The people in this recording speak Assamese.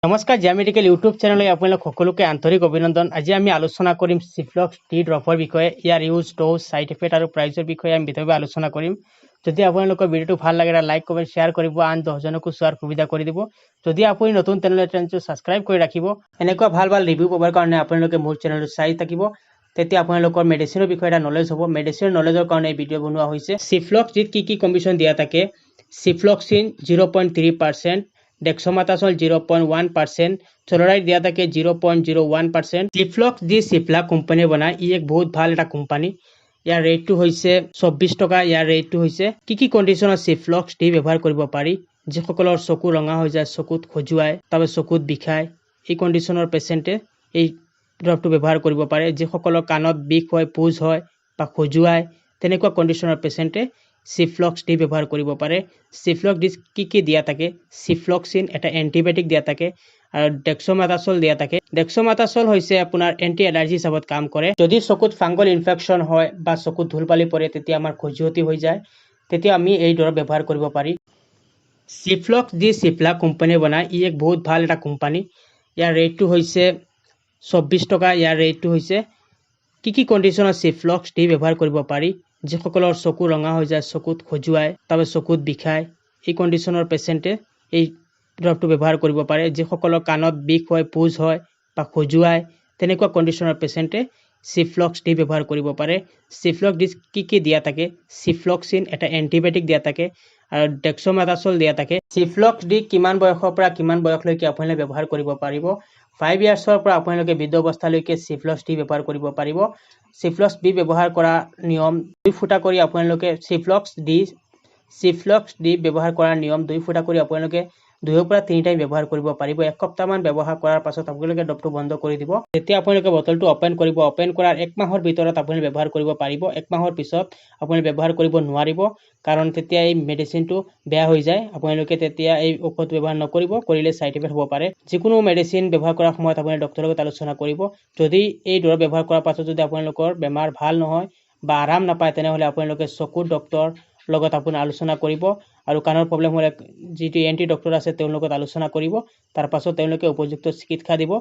নমস্কাৰ জিয়া মেডিকেল ইউটিউব চেনেললৈ আপোনালোক সকলোকে আন্তৰিক অভিনন্দন। আজি আমি আলোচনা কৰিম চিফ্লক্স টি ড্ৰপৰ বিষয়ে, ইয়াৰ ইউজ, ড'জ, সাইড ইফেক্ট আৰু প্ৰাইচৰ বিষয়ে আমি বিতংভাৱে আলোচনা কৰিম। যদি আপোনালোকৰ ভিডিঅ'টো ভাল লাগে লাইক কমেণ্ট শ্বেয়াৰ কৰিব, আন 10জনকো চোৱাৰ সুবিধা কৰি দিব। যদি আপুনি নতুন চেনেলটো ছাবস্ক্ৰাইব কৰি ৰাখিব। এনেকুৱা ভাল ভাল ৰিভিউ পাবৰ কাৰণে আপোনালোকে মোৰ চেনেলটো চাই থাকিব, তেতিয়া আপোনালোকৰ মেডিচিনৰ বিষয়ে এটা নলেজ হ'ব। মেডিচিনৰ নলেজৰ কাৰণে এই ভিডিঅ' বনোৱা হৈছে। চিফ্লক্সিত কি কণ্ডিশ্যন দিয়া থাকে? চিফ্লক্সিন 0.3%, ডেক্সোমেথাসোল 0.1%, চলোৰাইড দিয়া থাকে 0.01%। চিফ্লক্স যি চিফলা কোম্পানী বনায়, ই এক বহুত ভাল এটা কোম্পানী। ইয়াৰ ৰেটটো হৈছে 24 টকা। ইয়াৰ ৰেটটো হৈছে কি কণ্ডিশ্যনত চিফ্লক্স টি ব্যৱহাৰ কৰিব পাৰি? যিসকলৰ চকু ৰঙা হৈ যায়, চকুত খজুৱাই, তাৰপৰা চকুত বিষায়, এই কণ্ডিশ্যনৰ পেচেণ্টে এই ড্ৰপটো ব্যৱহাৰ কৰিব পাৰে। যিসকলৰ কাণত বিষ হয়, পুজ হয় বা খজুৱাই, তেনেকুৱা কণ্ডিশ্যনৰ পেচেণ্টে চিফ্লক্স টি ব্যৱহাৰ কৰিব পাৰে। চিফ্লক্স টি কি দিয়া থাকে? চিফ্লক্সিন এটা এণ্টিবায়টিক দিয়া থাকে আৰু ডেক্সোমেথাসোল দিয়া থাকে। ডেক্সোমেথাসোল হৈছে আপোনাৰ এণ্টি এলাৰ্জি হিচাপত কাম কৰে। যদি চকুত ফাংগল ইনফেকশ্যন হয় বা চকুত ধূল বালি পৰে, তেতিয়া আমাৰ খজুৱতি হৈ যায়, তেতিয়া আমি এই দৰৱ ব্যৱহাৰ কৰিব পাৰি। চিফ্লক্স যি চিফলা কোম্পানী বনায়, ই এক বহুত ভাল এটা কোম্পানী। ইয়াৰ ৰেটটো হৈছে 24 টকা। ইয়াৰ ৰেটটো হৈছে কি কণ্ডিশ্যনত চিফ্লক্স টি ব্যৱহাৰ কৰিব পাৰি? যিসকলৰ চকু ৰঙা হৈ যায়, চকুত খজুৱাই, তাৰপৰা চকুত বিষায়, এই কণ্ডিশ্যনৰ পেচেণ্টে এই ড্ৰপটো ব্যৱহাৰ কৰিব পাৰে। যিসকলৰ কাণত বিষ হয়, পুজ হয় বা খজুৱাই, তেনেকুৱা কণ্ডিশ্যনৰ পেচেণ্টে চিফ্লক্স টি ব্যৱহাৰ কৰিব পাৰে। চিফ্লক্স কি দিয়া থাকে? চিফ্লক্সিন এটা এণ্টিবায়টিক দিয়া থাকে আৰু ডেক্সোমেথাসোল দিয়া থাকে। চিফ্লক্স ডি কিমান বয়সৰ পৰা কিমান বয়সলৈকে আপোনালোকে ব্যৱহাৰ কৰিব পাৰিব? 5 ইয়াৰ্ছৰ পৰা আপোনালোকে বৃদ্ধ অৱস্থালৈকে চিফ্লক্স টি ব্যৱহাৰ কৰিব পাৰিব। চিফ্লক্স ডি ব্যৱহাৰ কৰা নিয়ম 2 ফুটা কৰি আপোনালোকে চিফ্লক্স ডি ব্যৱহাৰ কৰাৰ নিয়ম 2 ফুটা কৰি আপোনালোকে 2ৰ পৰা 3 টাইম ব্যৱহাৰ কৰিব পাৰিব। 1 সপ্তাহমান ব্যৱহাৰ কৰাৰ পাছত আপোনালোকে ড্ৰপটো বন্ধ কৰি দিব। তেতিয়া আপোনালোকে বটলটো অপেন কৰিব। অপেন কৰাৰ 1 মাহৰ ভিতৰত আপুনি ব্যৱহাৰ কৰিব পাৰিব। 1 মাহৰ পিছত আপুনি ব্যৱহাৰ কৰিব নোৱাৰিব, কাৰণ তেতিয়া এই মেডিচিনটো বেয়া হৈ যায়। আপোনালোকে তেতিয়া এই ঔষধ ব্যৱহাৰ নকৰিব, কৰিলে সাইড ইফেক্ট হ'ব পাৰে। যিকোনো মেডিচিন ব্যৱহাৰ কৰাৰ সময়ত আপুনি ডক্তৰৰ লগত আলোচনা কৰিব। যদি এই দৰৱ ব্যৱহাৰ কৰাৰ পাছত যদি আপোনালোকৰ বেমাৰ ভাল নহয় বা আৰাম নাপায়, তেনেহ'লে আপোনালোকে চকুৰ ডক্তৰ লগত আপুনি আলোচনা কৰিব আৰু কাণৰ প্ৰব্লেম হ'লে যিটো এণ্টি ডক্তৰ আছে তেওঁৰ লগত আলোচনা কৰিব। তাৰ পাছত তেওঁলোকে উপযুক্ত চিকিৎসা দিব।